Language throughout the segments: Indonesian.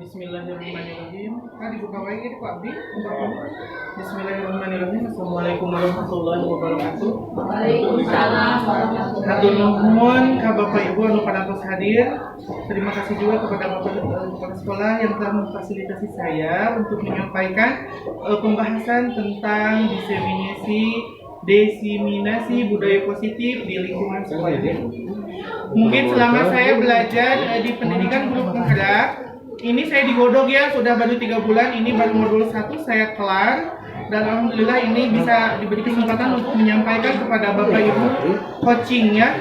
Bismillahirrahmanirrahim. Dibuka lagi Pak Abdi. Bismillahirrahmanirrahim. Assalamualaikum warahmatullahi wabarakatuh. Waalaikumsalam warahmatullahi Hatur wabarakatuh. nuhun ka Bapak Ibu anu parantos hadir. Terima kasih juga kepada Bapak Kepala Sekolah yang telah memfasilitasi saya untuk menyampaikan pembahasan tentang diseminasi budaya positif di lingkungan sekolah. Mungkin selama saya belajar di pendidikan guru penggerak, ini saya digodok ya, sudah baru 3 bulan, ini baru modul 1 saya kelar. Dan alhamdulillah ini bisa diberi kesempatan untuk menyampaikan kepada Bapak Ibu coachingnya,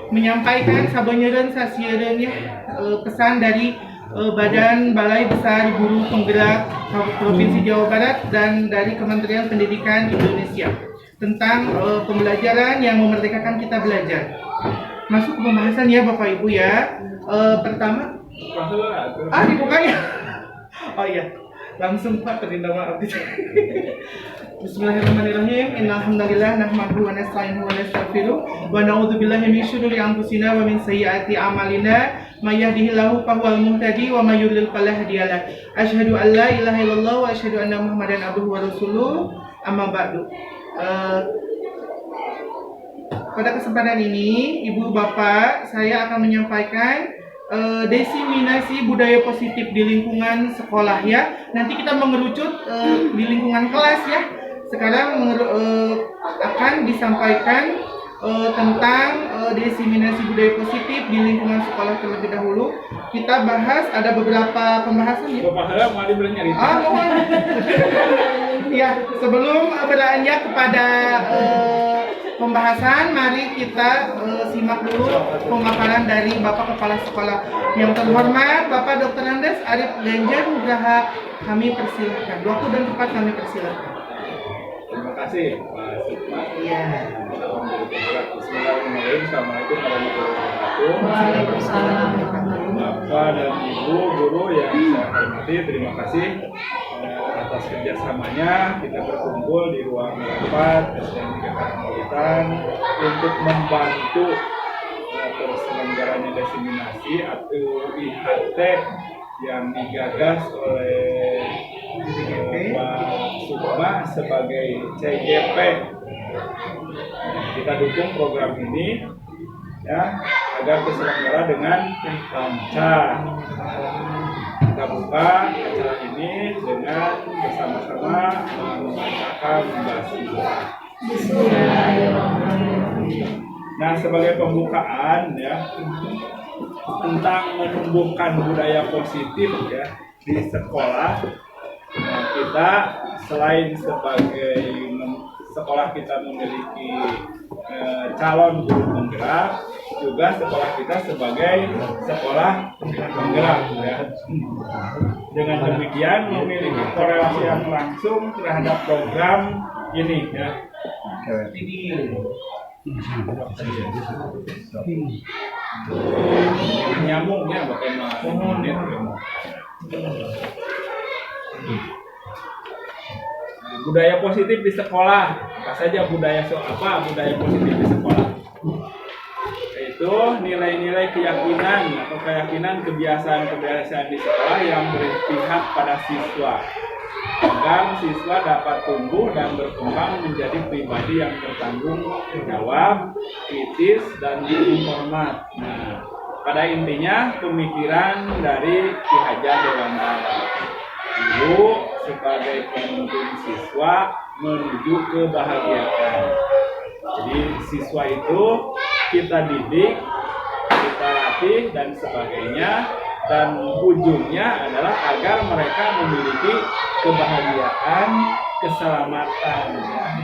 menyampaikan sabeuneureun sasieun ya pesan dari Badan Balai Besar Guru Penggerak Provinsi Jawa Barat dan dari Kementerian Pendidikan Indonesia tentang pembelajaran yang memerdekakan kita belajar. Masuk ke pembahasan ya Bapak Ibu ya. Pertama, dibukanya. Oh iya, langsung Pak, terima maaf. Bismillahirrahmanirrahim. Innal hamdalillah nahmaduhu wa nasta'inuhu wa nastaghfiruh wa na'udzubillahi min syururi anfusina wa min sayyiati a'malina. May yahdihillahu fahuwal muhtadi wa may yudlil fala hadiyalah. Asyhadu an la ilaha illallah wa asyhadu anna Muhammadan abduhu wa rasuluh. Amma ba'du. Pada kesempatan ini, Ibu Bapak, saya akan menyampaikan diseminasi budaya positif di lingkungan sekolah ya. Nanti kita mengerucut di lingkungan kelas ya. Sekarang akan disampaikan tentang diseminasi budaya positif di lingkungan sekolah terlebih dahulu. Kita bahas ada beberapa pembahasan ya. Mohon. Ya, sebelum beranjak kepada pembahasan, mari kita simak dulu pemaparan dari Bapak Kepala Sekolah. Yang terhormat Bapak Dr. Andes Arif Ganjar Nugraha, kami persilahkan. Waktu dan tempat kami persilahkan. Terima kasih Pak Sukma. Iya. Bismillahirrahmanirrahim. Assalamualaikum warahmatullahi wabarakatuh. Waalaikumsalam. Bapak dan Ibu guru yang saya hormati, terima kasih atas kerjasamanya. Kita berkumpul di ruang rapat SDN 3 Karangpawitan untuk membantu terselenggaranya diseminasi atau IHT yang digagas oleh Pak Sukma sebagai CGP. Kita dukung program ini ya agar terselenggara dengan lancar. Kita buka acara ini dengan bersama-sama membacakan basmalah. Nah, sebagai pembukaan ya tentang menumbuhkan budaya positif ya di sekolah, kita selain sebagai sekolah kita memiliki calon guru penggerak, juga sekolah kita sebagai sekolah penggerak ya. Dengan demikian memiliki korelasi yang langsung terhadap program ini ya. Nyambungnya bagaimana? Budaya positif di sekolah. Apa saja budaya positif di sekolah? Yaitu nilai-nilai keyakinan atau kebiasaan-kebiasaan di sekolah yang berpihak pada siswa, agar siswa dapat tumbuh dan berkembang menjadi pribadi yang bertanggung jawab, kritis, dan terhormat. Nah, pada intinya pemikiran dari Ki Hajar Dewantara, Ibu sebagai pemimpin siswa menuju kebahagiaan. Jadi siswa itu kita didik, kita latih dan sebagainya, dan ujungnya adalah agar mereka memiliki kebahagiaan, keselamatan.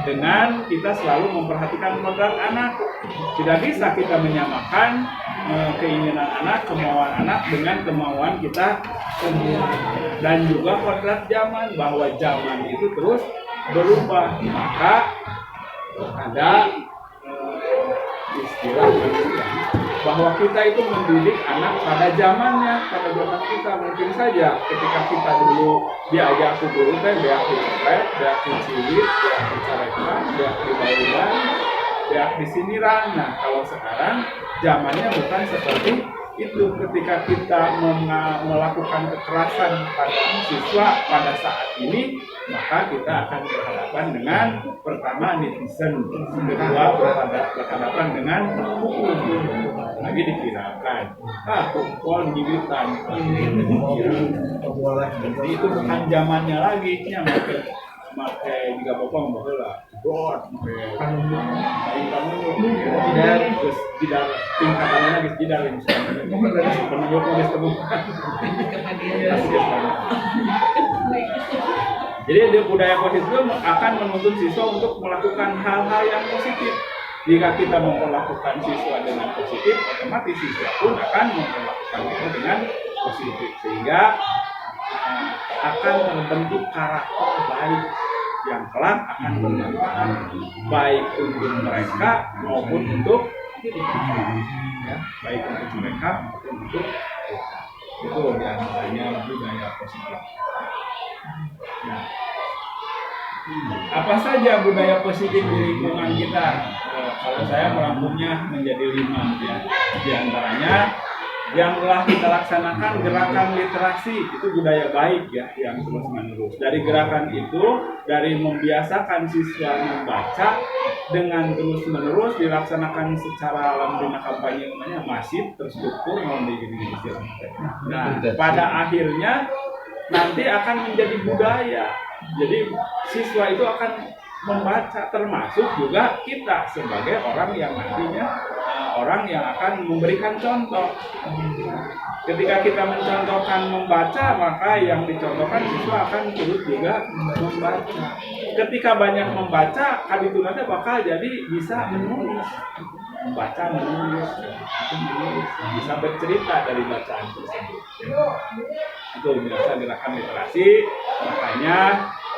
Dengan kita selalu memperhatikan kodrat anak. Tidak bisa kita menyamakan keinginan anak, kemauan anak dengan kemauan kita sendiri. Dan juga kodrat zaman, bahwa zaman itu terus berubah. Maka ada istilah bahwa kita itu mendidik anak pada zamannya, pada zaman kita. Mungkin saja ketika kita dulu diajak ke guru teh beak dicopet, beak diciwit, beak dicarekan, beak dibaulan, beak disindiran. Nah, kalau sekarang zamannya bukan seperti itu ketika kita melakukan kekerasan pada siswa pada saat ini, maka kita akan berhadapan dengan pertama netizen, kedua berhadapan dengan hukum. Lagi dikirakan, pukul gigitan, jadi itu bukan zamannya lagi, nya pakai juga bopong bahula, god, terus tidak tingkatannya lagi tidak penunjuknya guys temukan. Jadi budaya positif akan menuntut siswa untuk melakukan hal-hal yang positif. Jika kita memperlakukan siswa dengan positif, otomatis siswa pun akan memperlakukan kita dengan positif, sehingga akan terbentuk karakter baik yang kelak akan bermanfaat baik untuk mereka maupun untuk ya, baik untuk mereka maupun untuk itu diantaranya budaya positif. Nah, apa saja budaya positif di lingkungan kita? Kalau saya merangkumnya menjadi 5 ya. Di antaranya yang telah kita laksanakan gerakan literasi, itu budaya baik ya yang terus menerus. Dari gerakan itu, dari membiasakan siswa membaca dengan terus menerus dilaksanakan secara alhamdulillah kampanye namanya masif terstruktur Nah, pada akhirnya nanti akan menjadi budaya. Jadi siswa itu akan membaca, termasuk juga kita sebagai orang yang nantinya orang yang akan memberikan contoh. Ketika kita mencontohkan membaca, maka yang dicontohkan siswa akan terus juga membaca. Ketika banyak membaca, itu nanti bakal jadi bisa menulis, membaca, menulis, bisa bercerita dari bacaan tersebut. Itu biasa gerakan literasi. Makanya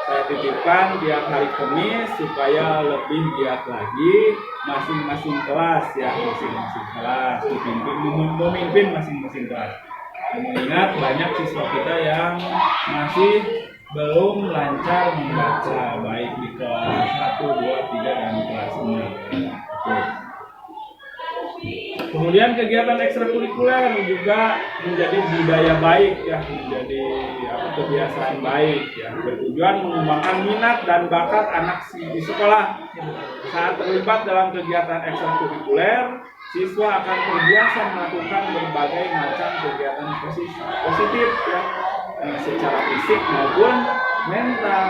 saya titipkan tiap hari Kamis supaya lebih giat lagi masing-masing kelas ya, masing-masing kelas memimpin masing-masing kelas. Mengingat banyak siswa kita yang masih belum lancar membaca baik di kelas 1, 2, 3 dan kelas 6. Kemudian kegiatan ekstrakurikuler juga menjadi budaya baik ya, menjadi kebiasaan baik ya, bertujuan mengembangkan minat dan bakat anak di sekolah. Saat terlibat dalam kegiatan ekstrakurikuler, siswa akan terbiasa melakukan berbagai macam kegiatan positif ya, secara fisik maupun mental.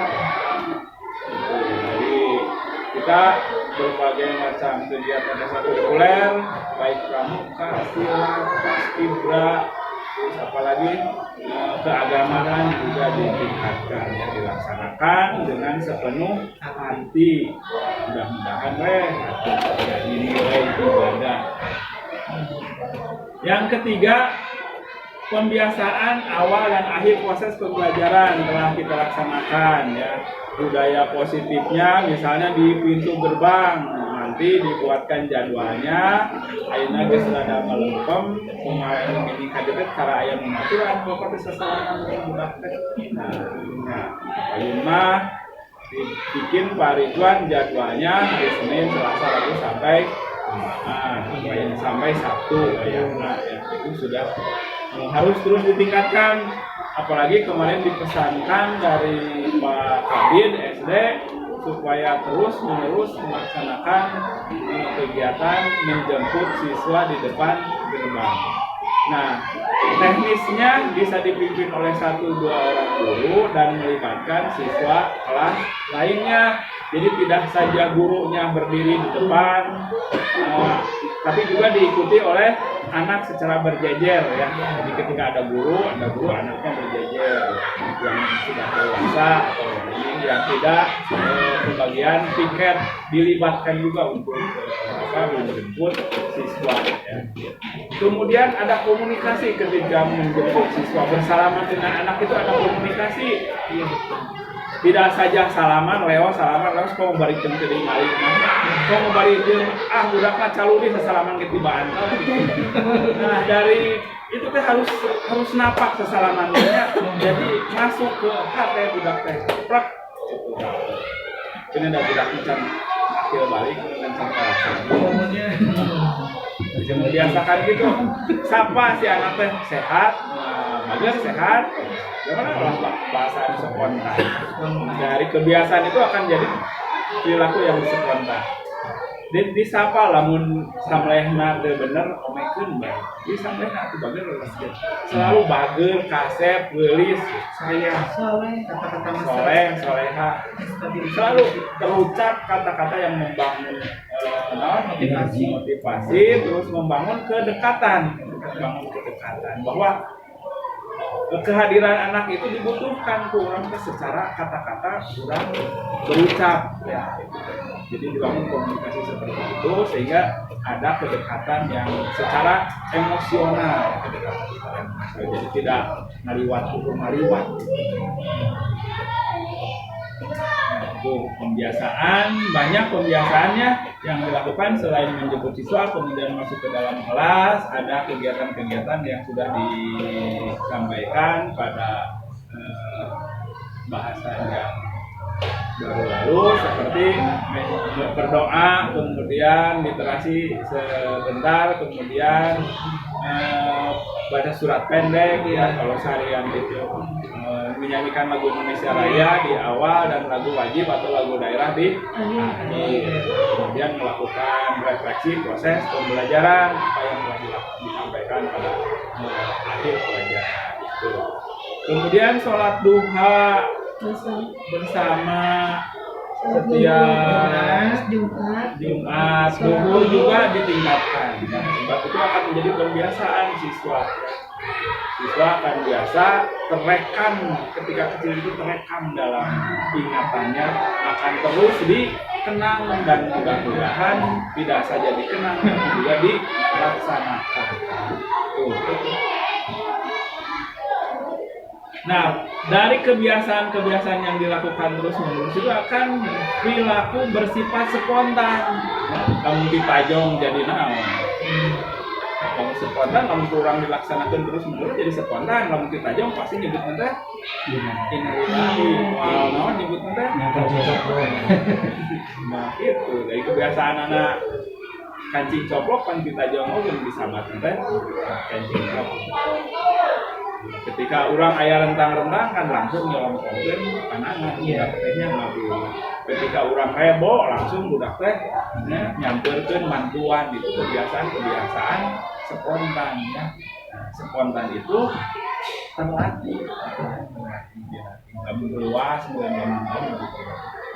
Jadi kita berbagai macam kegiatan ekstrakurikuler, baik pramuka, silat, paskibra, terus apalagi keagamaan juga ditingkatkan ya, dilaksanakan dengan sepenuh hati. Mudah-mudahan jadi nilai ibadah. Yang ketiga, pembiasaan awal dan akhir proses pembelajaran telah kita laksanakan ya. Budaya positifnya misalnya di pintu gerbang nanti dibuatkan jadwalnya. Ayeuna geus rada malempem kumaha ini kadet cara aya mengaturan bapak teh sasalaman budak teh. Nah, ayeuna dibikin Pak Ridwan jadwalnya hari Senin, Selasa, Rabu sampai Sabtu ya. Itu sudah harus terus ditingkatkan. Apalagi kemarin dipesankan dari Pak Kabid SD supaya terus menerus melaksanakan kegiatan menjemput siswa di depan gerbang. Nah, teknisnya bisa dipimpin oleh 1-2 orang guru dan melibatkan siswa kelas lainnya. Jadi tidak saja gurunya berdiri di depan, tapi juga diikuti oleh anak secara berjejer ya. Jadi ketika ada guru anaknya berjejer. Yang sudah dewasa atau yang tidak, sebagian piket dilibatkan juga untuk menjemput siswa ya. Kemudian ada komunikasi ketika menjemput siswa, bersalaman dengan anak itu ada komunikasi. Tidak saja salaman, lewat kau balik jam tadi balik, kau balik jam budak caluli sesalaman ketibaan. Nah dari itu teh harus napak sesalamannya, jadi masuk ke hati budak teh, plak. Ini ada budak macam akhir balik dengan cara Biasakan gitu. Sapa si anak teh sehat, bagus sehat. Gimana lah bahasa spontan. Dari kebiasaan itu akan jadi perilaku yang spontan. Disapa lamun samlehna teu bener omekeun bae. Di samlehna teu bener selalu bager, kasep, geulis, sayang, kata-kata soleh, soleha. Selalu terucap kata-kata yang membangun motivasi, terus membangun kedekatan, bahwa kehadiran anak itu dibutuhkan tuh orang secara kata-kata kurang berucap ya. Jadi dibangun komunikasi seperti itu sehingga ada kedekatan yang secara emosional, jadi tidak ngaliwat. Itu pembiasaan, banyak pembiasaannya yang dilakukan selain menjemput siswa kemudian masuk ke dalam kelas. Ada kegiatan-kegiatan yang sudah disampaikan pada bahasan yang baru lalu seperti berdoa, kemudian literasi sebentar, kemudian baca surat pendek ya kalau seharian itu, menyanyikan lagu Indonesia Raya di awal dan lagu wajib atau lagu daerah di akhir, kemudian melakukan refleksi proses pembelajaran apa yang telah disampaikan pada akhir pelajaran itu. Kemudian sholat duha bersama setiap Jumat subuh juga ditingkatkan. Sebab itu akan menjadi pembiasaan siswa. Siswa akan biasa terekam ketika kecil itu terekam dalam ingatannya, akan terus dikenang dan mudah-mudahan tidak saja dikenang tapi juga dilaksanakan. Nah, dari kebiasaan-kebiasaan yang dilakukan terus-menerus itu akan perilaku bersifat spontan. Kamu ditajong jadi naon? Kamu spontan, kamu kurang dilaksanakan terus-menerus jadi spontan. Kamu ditajong pasti nyebut nanti innalillahi wal naon nyebut nanti. Nah, itu dari kebiasaan anak kancing coplok kan ditajong mungkin bisa mati nanti kancing coplok. Ketika orang ayah rentang-rentang kan langsung nyelongkongkeun panangan budak tehnya ngabul. Ketika orang heboh langsung budak teh nyampeurkeun mantuan. Itu kebiasaan spontan ya. Spontan itu terlatih. Kamu luas dengan